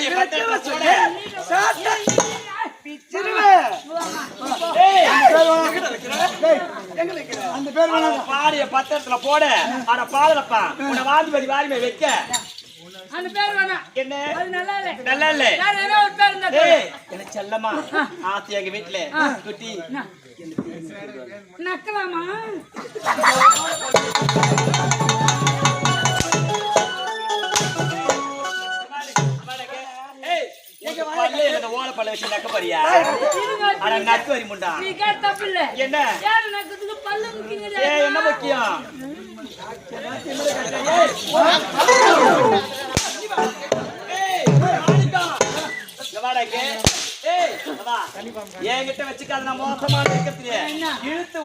பாடிய பத்திரத்துல போட பாடிய பத்திரத்துல போட அட பாடலப்பா உன்னை வாதிபதி வாரிமை வைக்க அந்த பேர் வேணாம். என்ன அது நல்லா இல்ல. நல்லா இல்ல. வேற ஏதோ ஒரு பேர் இருந்தா என்ன செல்லமா ஆத்தி எங்க வீட்டுல குட்டி நக்கலாமா? ஓலப்பள்ள வச்சு நக்க போறியா? ஆனா நக்கு வரி முண்டா. நீ கேட்ட தப்பு இல்ல. என்ன? யாரு நக்கத்துக்கு பல்லு முக்கியங்க? என்ன முக்கியம்? என்கிட்ட வச்சுக்காத நான் மோசமான இருக்கிறது இழுத்து